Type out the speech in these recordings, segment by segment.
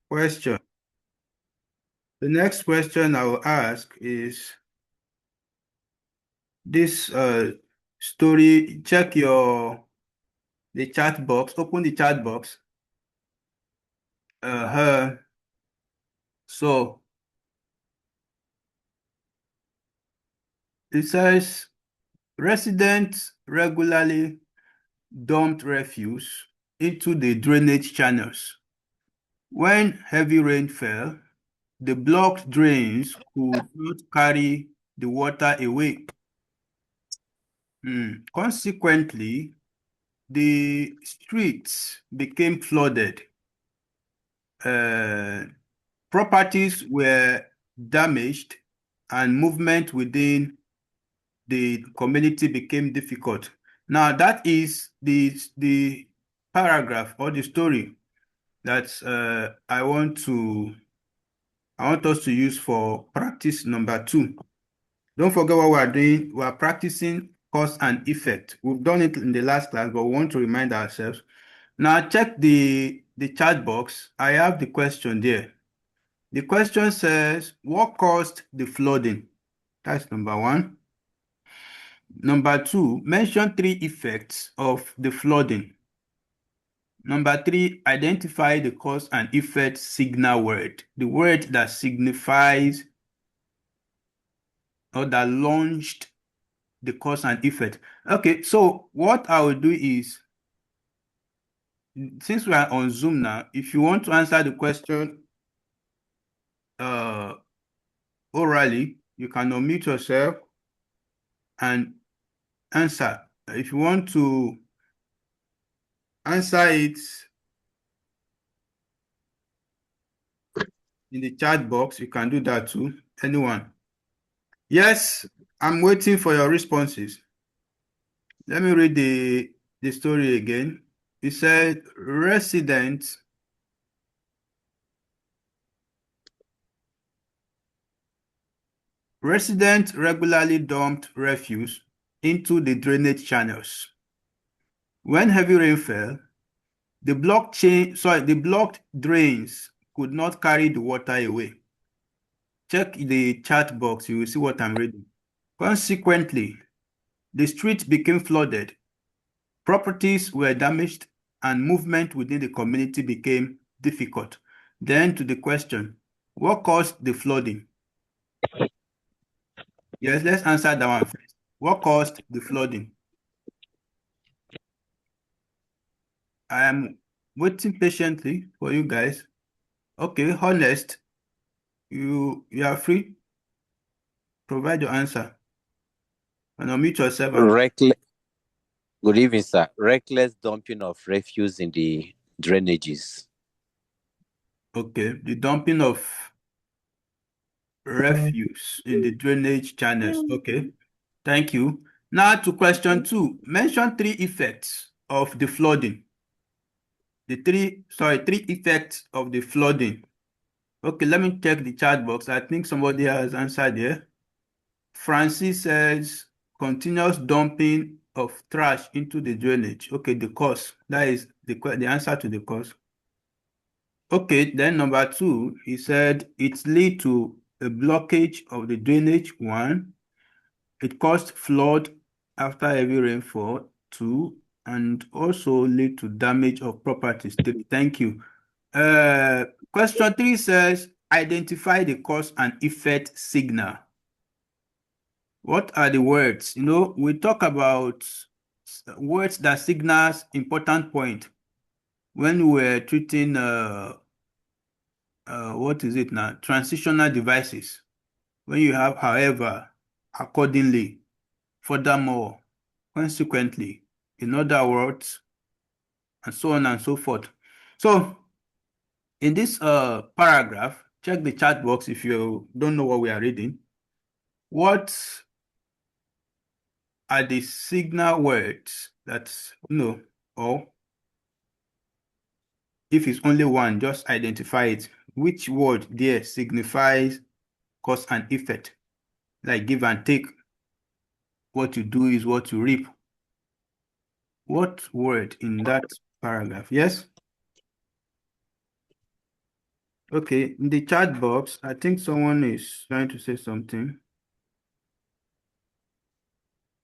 Question. The next question I will ask is this story. Check the chat box. Open the chat box. So it says residents regularly dumped refuse into the drainage channels. When heavy rain fell, the blocked drains could not carry the water away. Consequently, the streets became flooded. Properties were damaged, and movement within the community became difficult. Now, that is the paragraph or the story that I want us to use for practice number 2. Don't forget what we are doing. We are practicing cause and effect. We've done it in the last class, but we want to remind ourselves. Now check the chat box. I have the question there. The question says, what caused the flooding? That's number 1. Number 2, mention 3 effects of the flooding. Number 3, identify the cause and effect signal word, the word that signifies or that launched the cause and effect. Okay, so what I will do is, since we are on Zoom now, if you want to answer the question orally, you can unmute yourself and answer. If you want to answer it in the chat box, you can do that too. Anyone? Yes, I'm waiting for your responses. Let me read the story again. It said residents regularly dumped refuse into the drainage channels. When heavy rain fell, the blocked drains could not carry the water away. Check the chat box, you will see what I'm reading. Consequently, the streets became flooded, properties were damaged, and movement within the community became difficult. Then to the question, what caused the flooding? Yes, let's answer that one first. What caused the flooding? I am waiting patiently for you guys. Okay, Honest, you are free. Provide your answer. And unmute yourself. Good evening, sir. Reckless dumping of refuse in the drainages. Okay, the dumping of refuse in the drainage channels. Okay, thank you. Now to question 2. Mention 3 effects of the flooding. Three effects of the flooding. Okay, let me check the chat box. I think somebody has answered here. Francis says continuous dumping of trash into the drainage. Okay, the cause. That is the answer to the cause. Okay, then number 2, he said it lead to a blockage of the drainage. 1, it caused flood after heavy rainfall. 2, and also lead to damage of properties. 3. Thank you. Question 3 says identify the cause and effect signal. What are the words? We talk about words that signals important point when we're treating what is it now? Transitional devices. When you have however, accordingly, furthermore, consequently, in other words, and so on and so forth. So in this paragraph, check the chat box if you don't know what we are reading. What are the signal words that, or if it's only one, just identify it. Which word there signifies cause and effect? Like give and take. What you do is what you reap. What word in that paragraph? Yes? Okay, in the chat box, I think someone is trying to say something.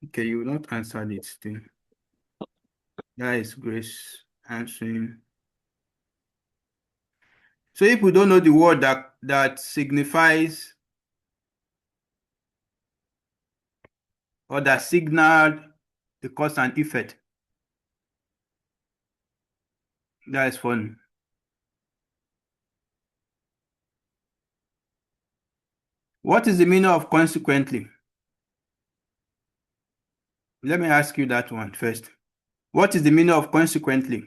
Okay, you will not answer it still. That is Grace answering. So if we don't know the word that signifies or that signaled the cause and effect, that is funny. What is the meaning of consequently? Let me ask you that one first. What is the meaning of consequently?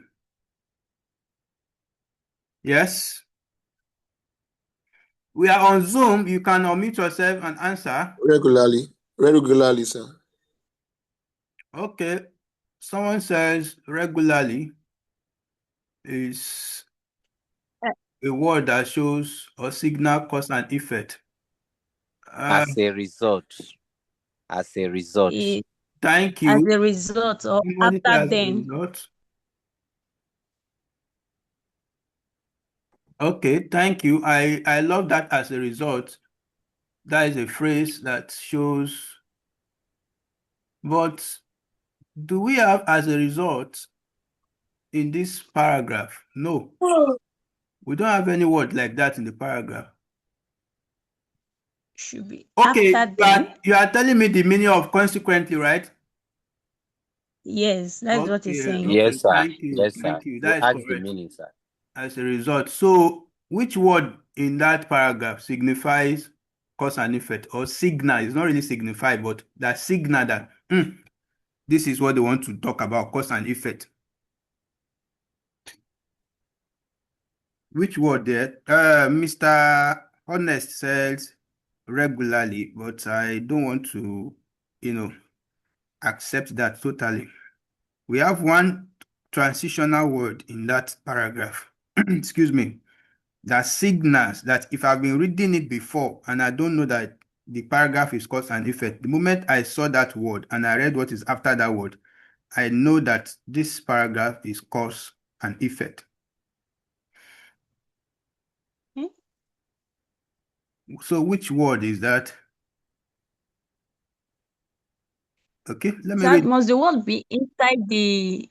Yes. We are on Zoom. You can unmute yourself and answer. Regularly, sir. Okay. Someone says regularly is a word that shows or signal cause and effect. As a result. As a result. Thank As you. a result or Somebody say after as a then. result. Okay, thank you. I love that as a result. That is a phrase that shows, but do we have as a result in this paragraph? No, we don't have any word like that in the paragraph. Should be Okay, after then. you are telling me the meaning of consequently, right? Yes, that's what he's Okay, saying. Yes, sir. thank you, Yes, sir. thank you. You That is asked the correct. meaning, sir. As a result, so which word in that paragraph signifies cause and effect or signal? It's not really signify, but that signal that this is what they want to talk about, cause and effect. Which word there? Mr. Honest says regularly, but I don't want to, accept that totally. We have one transitional word in that paragraph. Excuse me. That signals that if I've been reading it before and I don't know that the paragraph is cause and effect, the moment I saw that word and I read what is after that word, I know that this paragraph is cause and effect. Hmm? So which word is that? Okay, let me That read. must the word be inside the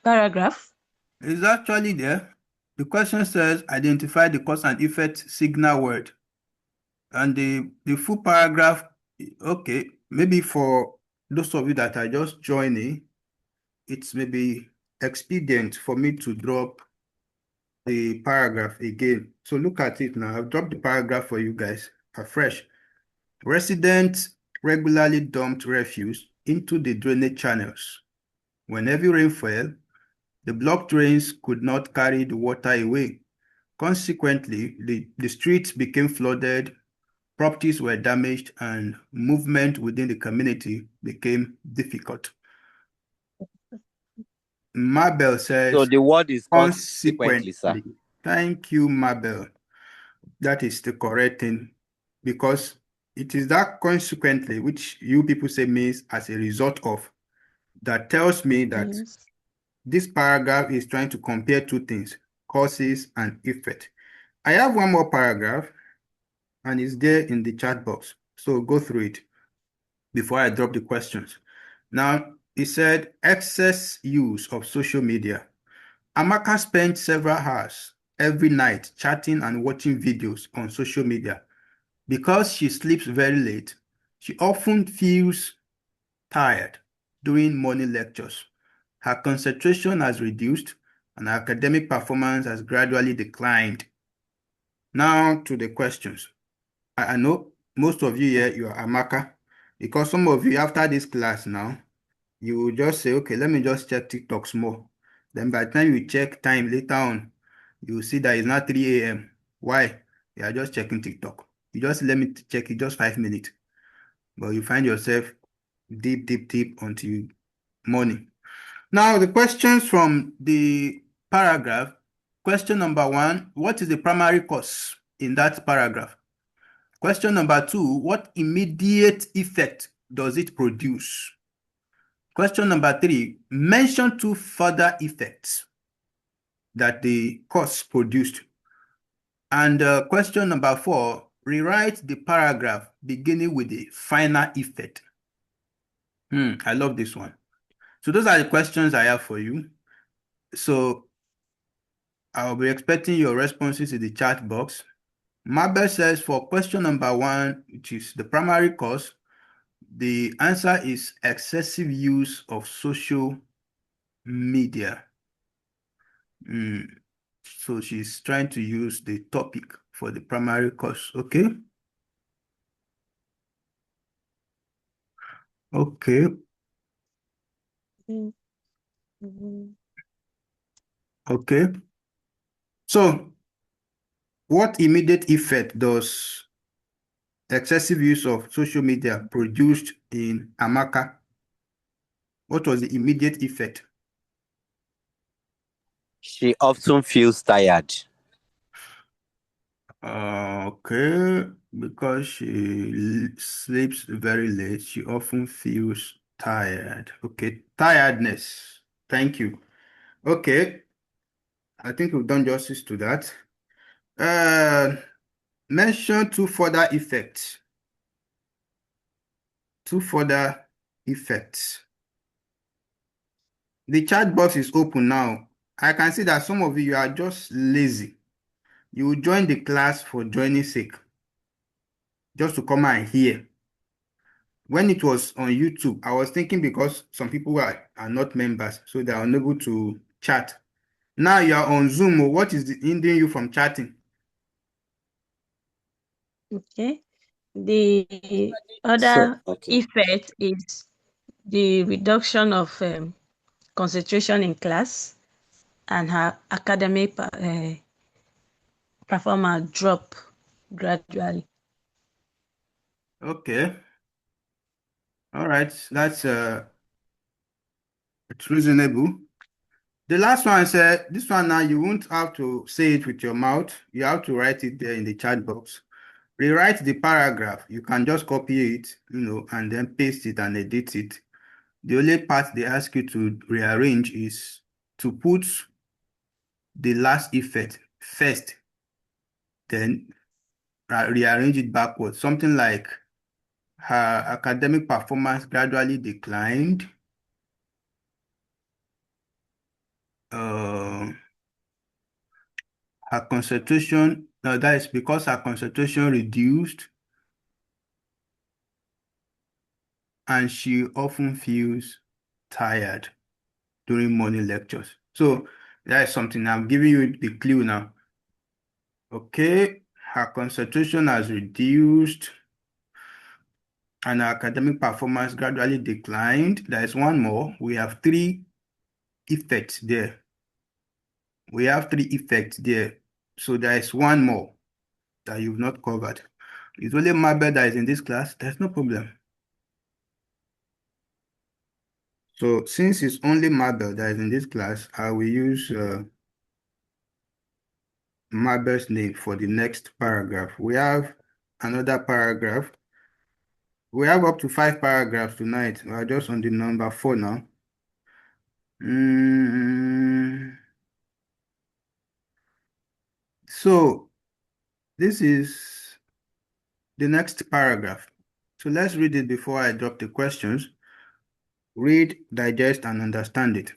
paragraph? It's actually there. The question says identify the cause and effect signal word. And the full paragraph, okay, maybe for those of you that are just joining, it's maybe expedient for me to drop the paragraph again. So look at it now. I've dropped the paragraph for you guys afresh. Residents regularly dumped refuse into the drainage channels. When heavy rain fell, the blocked drains could not carry the water away. Consequently, the streets became flooded, properties were damaged, and movement within the community became difficult. Mabel So says, the word is consequently, sir. consequently. Thank you, Mabel. That is the correct thing because it is that consequently, which you people say means as a result of, that tells me that Yes. this paragraph is trying to compare two things, causes and effect. I have one more paragraph and it's there in the chat box. So go through it before I drop the questions. Now, it said excess use of social media. Amaka spent several hours every night chatting and watching videos on social media. Because she sleeps very late, she often feels tired during morning lectures. Her concentration has reduced and her academic performance has gradually declined. Now to the questions. I know most of you here, you are Amaka, because some of you after this class now, you will just say, okay, let me just check TikTok small. Then by the time you check time later on, you will see that it's not 3 a.m. Why? You are just checking TikTok. You just let me check it just 5 minutes. But you find yourself deep until morning. Now, the questions from the paragraph. Question number one, what is the primary cause in that paragraph? Question number two, what immediate effect does it produce? Question number three, mention two further effects that the cause produced. And question number 4, rewrite the paragraph beginning with the final effect. I love this one. So those are the questions I have for you. So I'll be expecting your responses in the chat box. Mabel says for question number 1, which is the primary cause, the answer is excessive use of social media. So she's trying to use the topic for the primary cause. Okay. Okay. Okay. So what immediate effect does excessive use of social media produced in Amaka? What was the immediate effect? She often feels tired. Okay, because she sleeps very late, she often feels tired. Okay, tiredness. Thank you. Okay, I think we've done justice to that. Mention two further effects. Two further effects. The chat box is open now. I can see that some of you are just lazy. You will join the class for joining sake, just to come and hear. When it was on YouTube, I was thinking because some people are not members, so they are unable to chat. Now you are on Zoom. What is hindering you from chatting? Okay. The other effect is the reduction of concentration in class, and her academic performance drop gradually. Okay. All right. That's it's reasonable. The last one said, this one now you won't have to say it with your mouth. You have to write it there in the chat box. Rewrite the paragraph. You can just copy it, and then paste it and edit it. The only part they ask you to rearrange is to put the last effect first, then rearrange it backwards. Something like her academic performance gradually declined. Her concentration, that is because her concentration reduced and she often feels tired during morning lectures. So that is something I'm giving you the clue now. Okay, her concentration has reduced and her academic performance gradually declined. There is one more. We have 3 effects there. We have 3 effects there. So there is one more that you've not covered. It's only Mabel that is in this class. There's no problem. So since it's only Mabel that is in this class, I will use Mabel's name for the next paragraph. We have another paragraph. We have up to 5 paragraphs tonight. We are just on the number 4 now. So this is the next paragraph. So let's read it before I drop the questions. Read, digest, and understand it.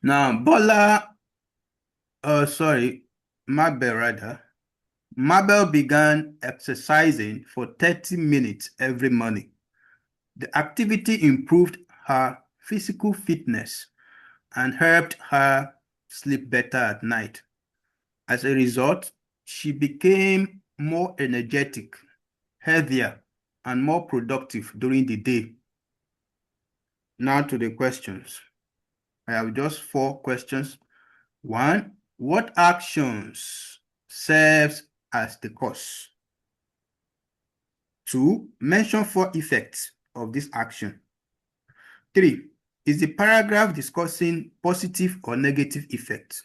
Now, Mabel rather. Mabel began exercising for 30 minutes every morning. The activity improved her physical fitness and helped her sleep better at night. As a result, she became more energetic, healthier, and more productive during the day. Now to the questions. I have just 4 questions. 1, what actions serves as the cause? 2, mention 4 effects of this action. 3, is the paragraph discussing positive or negative effects?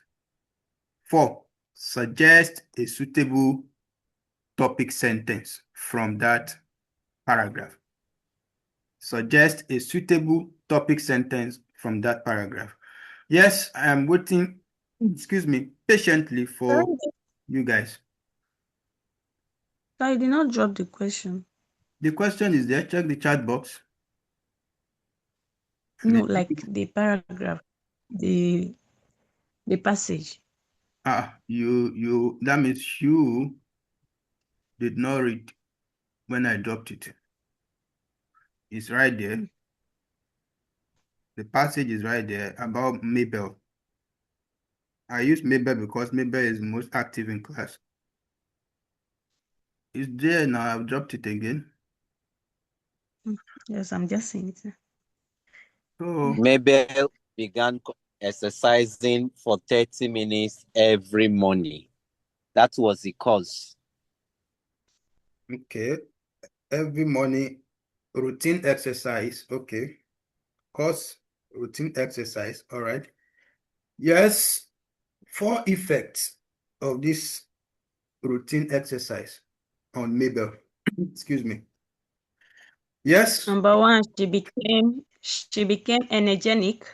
4, suggest a suitable topic sentence from that paragraph. Suggest a suitable topic sentence from that paragraph. Yes, I am waiting, patiently for You guys. I did not drop the question. The question is there. Check the chat box. No, like the paragraph, the passage. That means you did not read when I dropped it. It's right there. The passage is right there about Mabel. I use Mabel because Mabel is most active in class. It's there now. I've dropped it again. Yes, I'm just saying it. So Mabel began exercising for 30 minutes every morning. That was the cause. okay, every morning routine exercise. Okay, cause routine exercise. All right. Yes, 4 effects of this routine exercise on Mabel. Excuse me. Yes. Number one, she became energetic.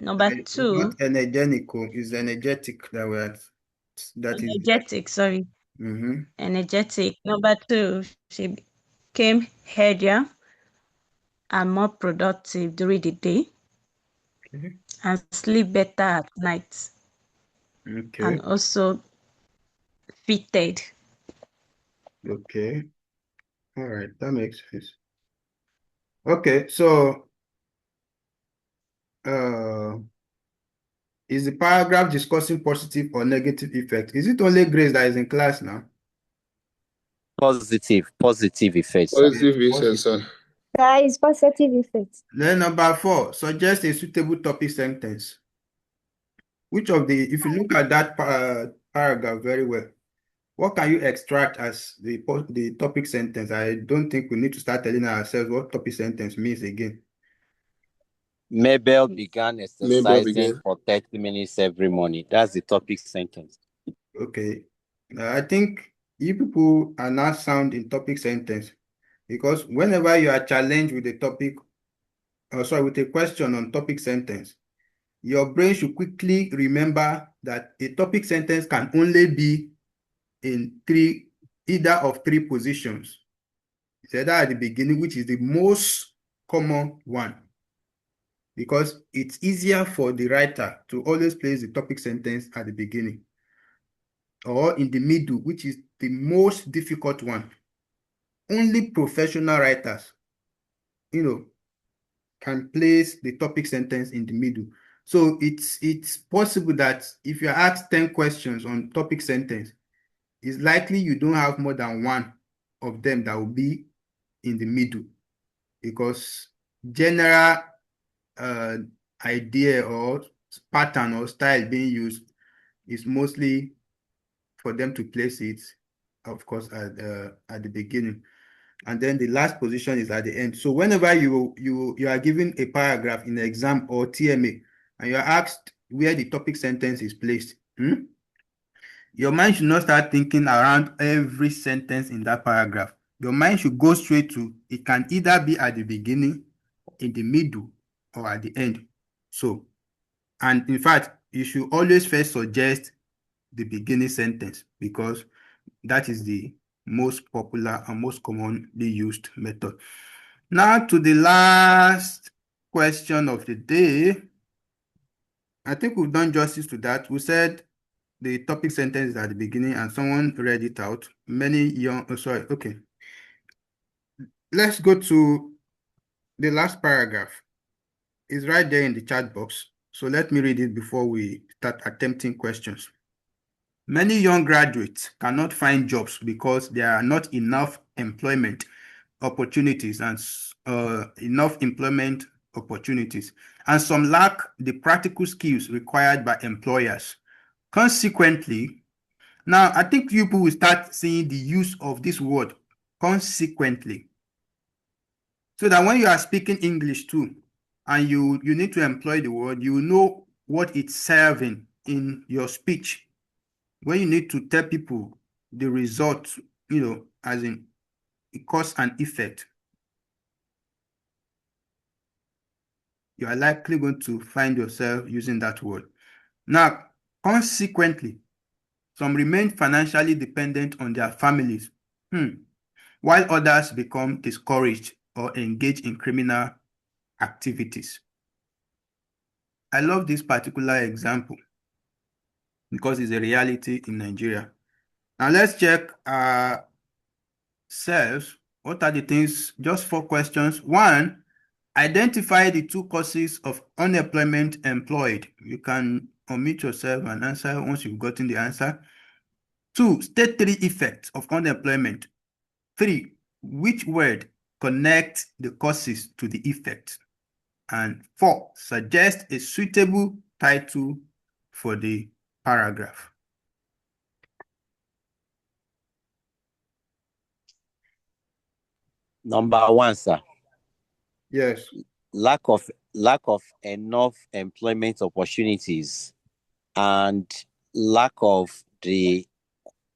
Number It's two, not energetic, it's energetic that is there. energetic, sorry, Mm-hmm. energetic. Number two, she became healthier and more productive during the day Okay. and sleep better at night Okay. and also fitted. Okay. All right. That makes sense. Okay. So, uh, is the paragraph discussing positive or negative effect? Is it only Grace that is in class now? Positive effects, sir. Positive effects, Positive. sir. That is positive effect. Then number 4, suggest a suitable topic sentence. Which of the, if you look at that paragraph very well, what can you extract as the topic sentence? I don't think we need to start telling ourselves what topic sentence means again. Mabel began Mabel exercising began. for 30 minutes every morning. That's the topic sentence. Okay. I think you people are not sound in topic sentence because whenever you are challenged with a topic, or sorry, with a question on topic sentence, your brain should quickly remember that a topic sentence can only be in either of 3 positions. It's either at the beginning, which is the most common one, because it's easier for the writer to always place the topic sentence at the beginning, or in the middle, which is the most difficult one. Only professional writers, can place the topic sentence in the middle. So it's possible that if you are asked 10 questions on topic sentence, it's likely you don't have more than one of them that will be in the middle, because general idea or pattern or style being used is mostly for them to place it, of course, at the beginning, and then the last position is at the end. So whenever you are given a paragraph in the exam or TMA and you are asked where the topic sentence is placed, your mind should not start thinking around every sentence in that paragraph. Your mind should go straight to, it can either be at the beginning, in the middle, or at the end. So, and in fact, you should always first suggest the beginning sentence because that is the most popular and most commonly used method. Now to the last question of the day. I think we've done justice to that. We said the topic sentence is at the beginning and someone read it out. Okay. Let's go to the last paragraph. It's right there in the chat box. So let me read it before we start attempting questions. Many young graduates cannot find jobs because there are not enough employment opportunities and and some lack the practical skills required by employers. Consequently, now I think people will start seeing the use of this word consequently, so that when you are speaking English too and you need to employ the word, you know what it's serving in your speech. When you need to tell people the result, as in cause and effect, you are likely going to find yourself using that word. Now, consequently, Some remain financially dependent on their families, while others become discouraged or engage in criminal activities. I love this particular example because it's a reality in Nigeria. Now let's check ourselves. What are the things? Just 4 questions. 1, identify the 2 causes of unemployment employed. You can unmute yourself and answer once you've gotten the answer. 2, state 3 effects of unemployment. 3, which word connects the causes to the effect? And 4, suggest a suitable title for the paragraph. Number 1, sir. Yes. Lack of enough employment opportunities and lack of the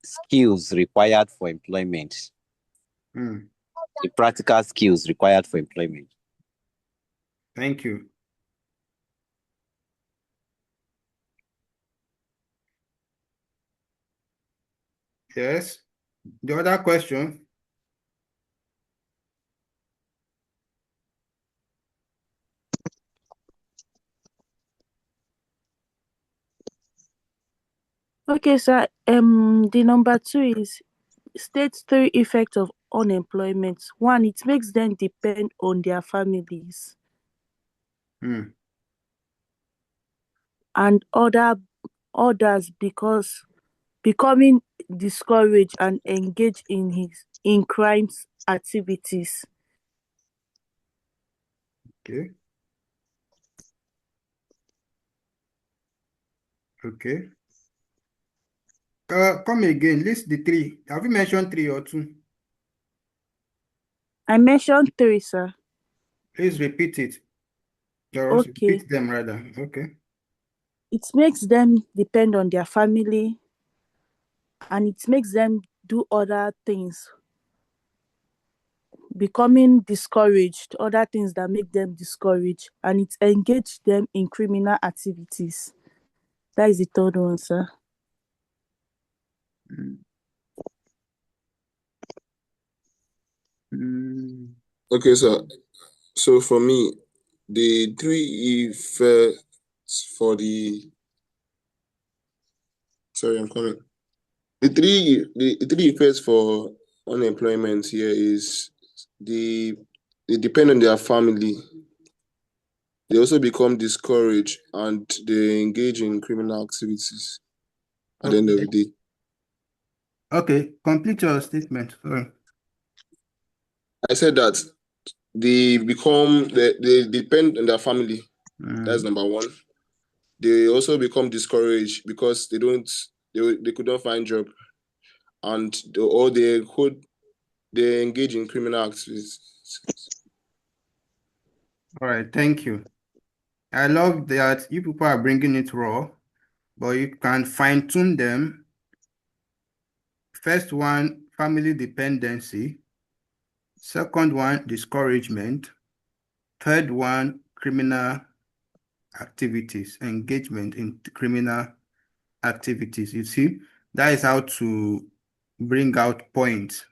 skills required for employment. The practical skills required for employment. Thank you. Yes. The other question. Okay, sir. The number 2 is state 3 effects of unemployment. 1, it makes them depend on their families. And others because becoming discouraged and engaged in crimes activities. Okay. Okay. Come again. List the 3. Have you mentioned 3 or 2? I mentioned 3, sir. Please repeat it. Okay. Repeat them rather. Okay. It makes them depend on their family and it makes them do other things. Becoming discouraged, other things that make them discouraged, and it engage them in criminal activities. That is the 3rd one, sir. Okay, so for me, the 3 effects for the I'm coming. The 3 effects for unemployment here is they depend on their family. They also become discouraged and they engage in criminal activities at the end of the day. Okay, complete your statement. Sorry. I said that they depend on their family. That's number 1. They also become discouraged because they could not find job, and they engage in criminal activities. All right, thank you. I love that you people are bringing it raw, but you can fine-tune them. First one, family dependency. Second one, discouragement. Third one, criminal activities, engagement in criminal activities. You see, that is how to bring out points.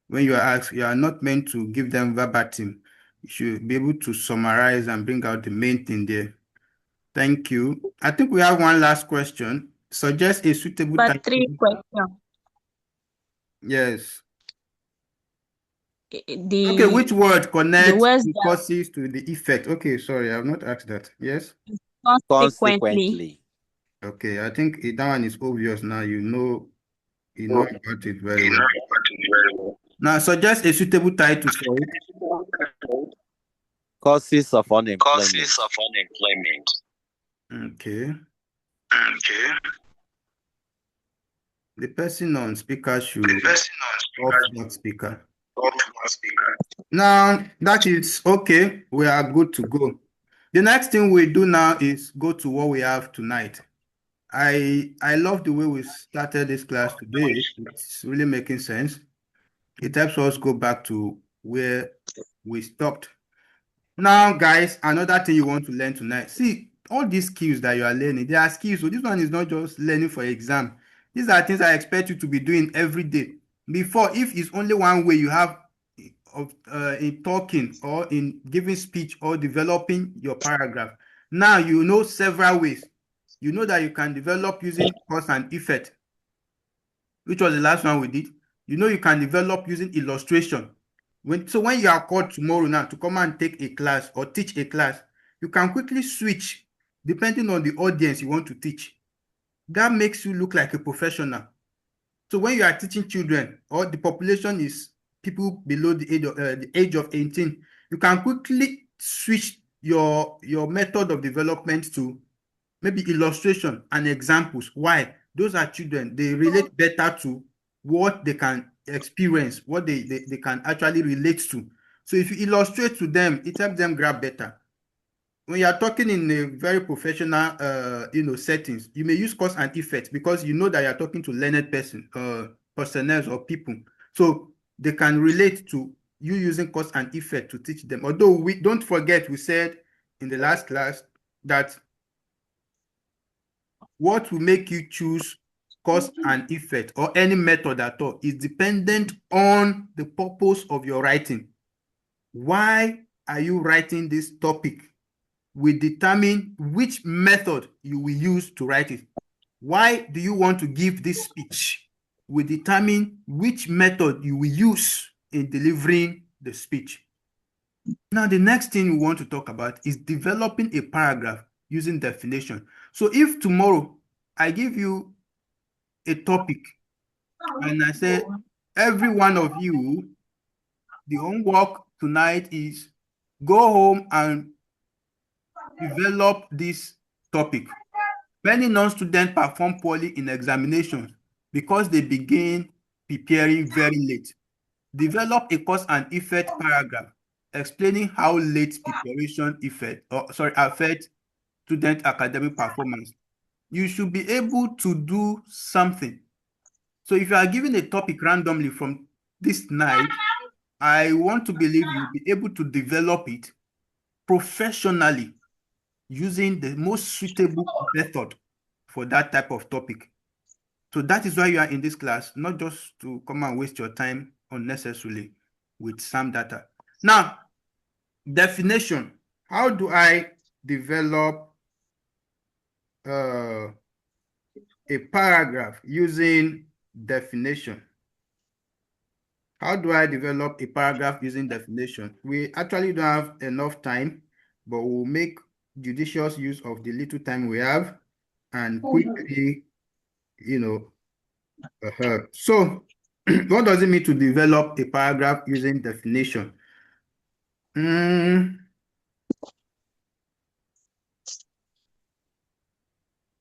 When you are asked, you are not meant to give them verbatim. You should be able to summarize and bring out the main thing there. Thank you. I think we have one last question. Suggest a suitable But title. 3 questions. Yes. The which word connects words the that causes to the effect? Okay, sorry, I have not asked that. Yes? consequently. Okay, I think that one is obvious now. You know about it very well. Now, suggest a suitable title for it. Causes of unemployment. Okay. The person on speaker should off that speaker. Now, that is okay. We are good to go. The next thing we do now is go to what we have tonight. I love the way we started this class today. It's really making sense. It helps us go back to where we stopped. Now, guys, another thing you want to learn tonight. See, all these skills that you are learning, they are skills. So this one is not just learning for exam. These are things I expect you to be doing every day. Before, if it's only one way you have of in talking or in giving speech or developing your paragraph, now you know several ways. You know that you can develop using cause and effect, which was the last one we did. You know you can develop using illustration. When you are called tomorrow now to come and take a class or teach a class, you can quickly switch depending on the audience you want to teach. That makes you look like a professional. So when you are teaching children or the population is people below the age of 18, you can quickly switch your method of development to maybe illustration and examples. Why? Those are children. They relate better to what they can experience, what they can actually relate to. So if you illustrate to them, it helps them grab better. When you are talking in a very professional settings, you may use cause and effect because you know that you are talking to learned personnel or people, so they can relate to you using cause and effect to teach them. Although we don't forget, we said in the last class that what will make you choose cause and effect or any method at all is dependent on the purpose of your writing. Why are you writing this topic will determine which method you will use to write it. Why do you want to give this speech will determine which method you will use in delivering the speech. Now, the next thing we want to talk about is developing a paragraph using definition. So if tomorrow I give you a topic and I say, every one of you, the homework tonight is go home and develop this topic. Many non-students perform poorly in examinations because they begin preparing very late. Develop a cause and effect paragraph explaining how late preparation affect student academic performance. You should be able to do something. So if you are given a topic randomly from this night, I want to believe you'll be able to develop it professionally using the most suitable method for that type of topic. So that is why you are in this class, not just to come and waste your time unnecessarily with some data. Now, definition. How do I develop a paragraph using definition? How do I develop a paragraph using definition? We actually don't have enough time, but we'll make judicious use of the little time we have and quickly, So, what does it mean to develop a paragraph using definition?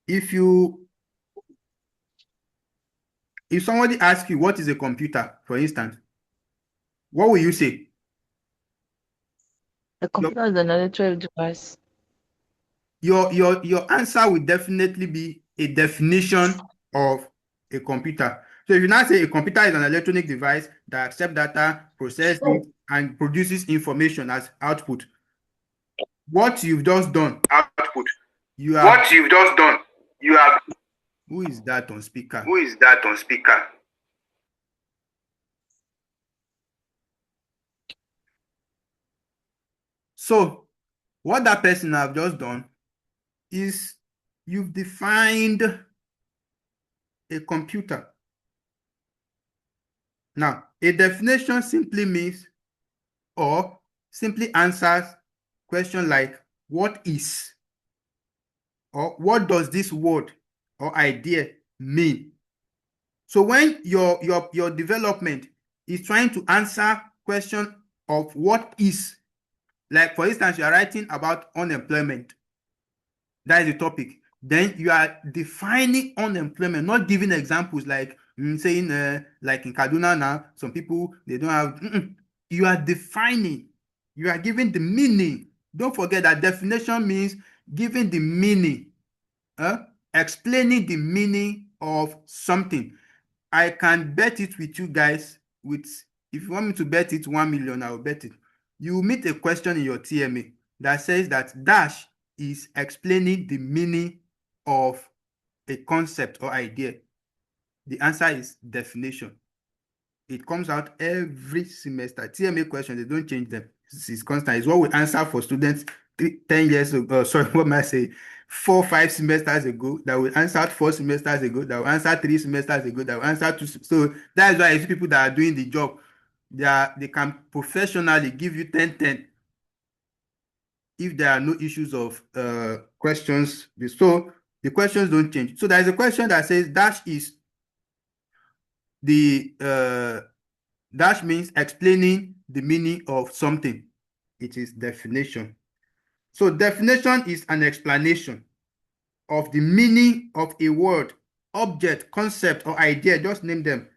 If somebody asks you what is a computer, for instance, what will you say? A computer is an electronic device. Your answer will definitely be a definition of a computer. So if you now say a computer is an electronic device that accepts data, processes it, and produces information as output, what you've just done. You have. What you've just done, you have. Who is that on speaker? Who is that on speaker? So, what that person have just done is you've defined a computer. Now, a definition simply means or simply answers question like what is or what does this word or idea mean. So when your development is trying to answer question of what is, like for instance, you are writing about unemployment. That is the topic. Then you are defining unemployment, not giving examples like saying like in Kaduna now, some people they don't have. You are defining. You are giving the meaning. Don't forget that definition means giving the meaning, explaining the meaning of something. I can bet it with you guys. If you want me to bet it 1 million, I will bet it. You will meet a question in your TMA that says that dash is explaining the meaning of a concept or idea. The answer is definition. It comes out every semester. TMA questions, they don't change them. It's constant. It's what we answer for students 10 years ago. Sorry, what am I saying? 4-5 semesters ago, that we answered 4 semesters ago, that we answered 3 semesters ago, that we answered 2. So that's why I see people that are doing the job, they can professionally give you 10-10 if there are no issues of questions. So the questions don't change. So there is a question that says dash is the dash means explaining the meaning of something. It is definition. So definition is an explanation of the meaning of a word, object, concept, or idea. Just name them.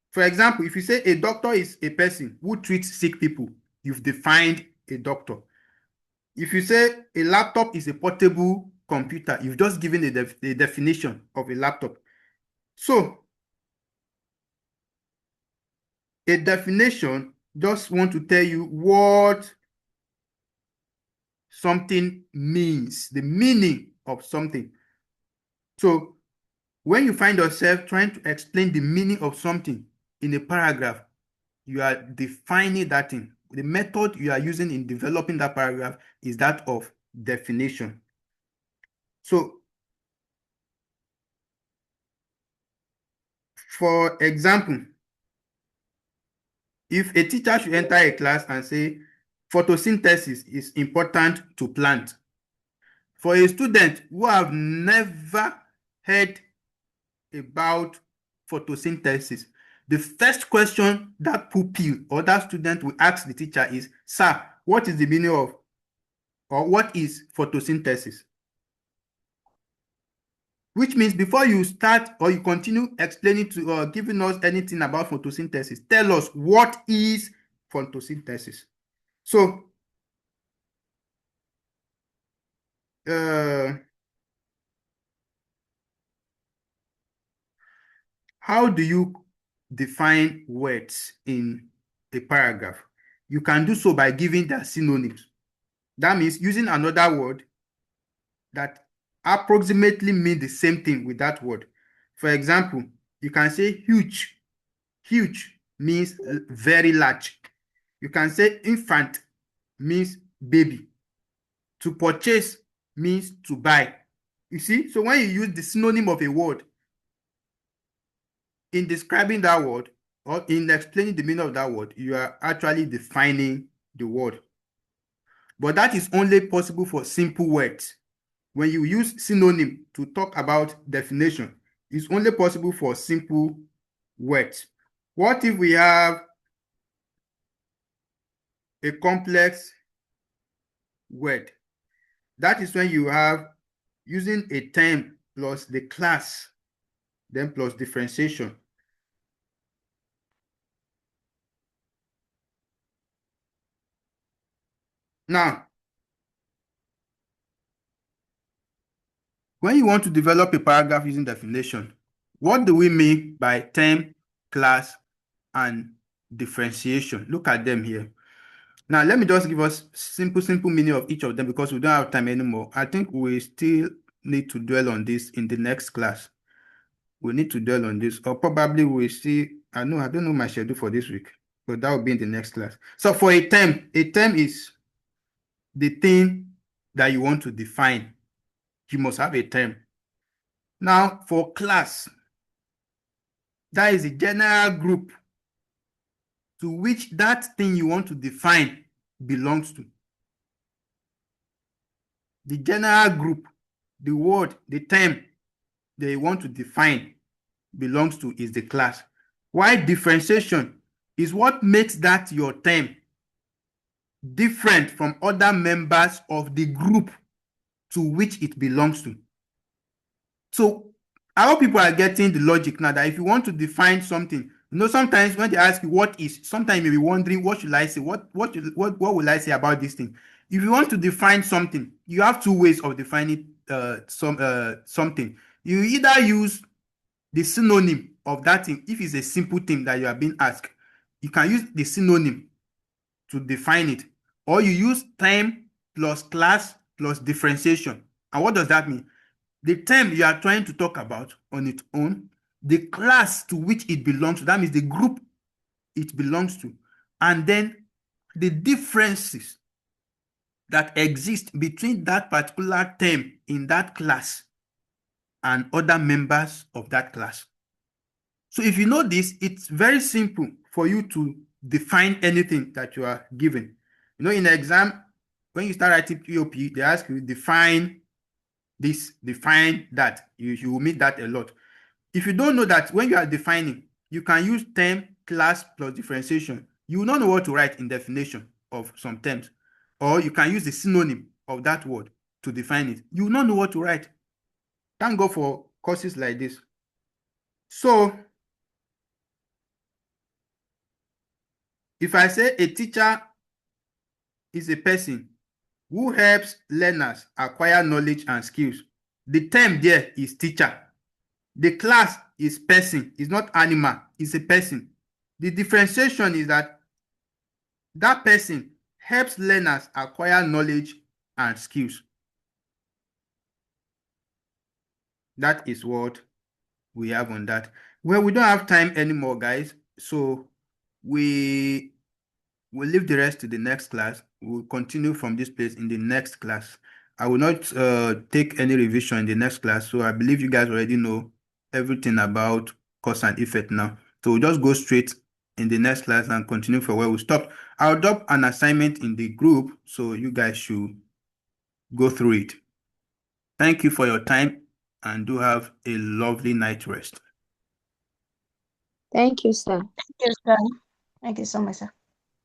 For example, if you say a doctor is a person who treats sick people, you've defined a doctor. If you say a laptop is a portable computer, you've just given a definition of a laptop. So a definition just want to tell you what something means, the meaning of something. So when you find yourself trying to explain the meaning of something in a paragraph, you are defining that thing. The method you are using in developing that paragraph is that of definition. So, for example, if a teacher should enter a class and say photosynthesis is important to plant, for a student who have never heard about photosynthesis, the first question that pupil or that student will ask the teacher is, sir, what is the meaning of, or what is photosynthesis? Which means before you start or you continue explaining to or giving us anything about photosynthesis, tell us what is photosynthesis. So, how do you define words in a paragraph? You can do so by giving their synonyms. That means using another word that approximately mean the same thing with that word. For example, you can say huge. Huge means very large. You can say infant means baby. To purchase means to buy. You see, so when you use the synonym of a word in describing that word or in explaining the meaning of that word, you are actually defining the word. But that is only possible for simple words. When you use synonym to talk about definition, it's only possible for simple words. What if we have a complex word? That is when you have using a term plus the class, then plus differentiation. Now, when you want to develop a paragraph using definition, what do we mean by term, class, and differentiation? Look at them here. Now, let me just give us simple meaning of each of them because we don't have time anymore. I think we still need to dwell on this in the next class. We need to dwell on this, or probably we'll see. I don't know my schedule for this week, but that will be in the next class. So for a term is the thing that you want to define. You must have a term. Now, for class, that is a general group to which that thing you want to define belongs to. The general group, the word, the term that you want to define belongs to is the class. Why differentiation is what makes that your term different from other members of the group to which it belongs to. So I hope people are getting the logic now that if you want to define something, sometimes when they ask you what is, sometimes you may be wondering, what should I say? What will I say about this thing? If you want to define something, you have two ways of defining something. You either use the synonym of that thing. If it's a simple thing that you are being asked, you can use the synonym to define it, or you use term plus class plus differentiation. And what does that mean? The term you are trying to talk about on its own the class to which it belongs to, that means the group it belongs to, and then the differences that exist between that particular term in that class and other members of that class. So if you know this, it's very simple for you to define anything that you are given. You know, in the exam, when you start writing POP, they ask you define this, define that. You will meet that a lot. If you don't know that, when you are defining, you can use term, class plus differentiation. You will not know what to write in definition of some terms. Or you can use the synonym of that word to define it. You will not know what to write. Thank God for courses like this. So, if I say a teacher is a person who helps learners acquire knowledge and skills, the term there is teacher. The class is person, it's not animal, it's a person. The differentiation is that that person helps learners acquire knowledge and skills. That is what we have on that. Well, we don't have time anymore, guys. So we'll leave the rest to the next class. We'll continue from this place in the next class. I will not take any revision in the next class. So I believe you guys already know everything about cause and effect now. So we'll just go straight in the next class and continue from where we stopped. I'll drop an assignment in the group, so you guys should go through it. Thank you for your time and do have a lovely night rest. Thank you, sir. Thank you, sir. Thank you so much, sir.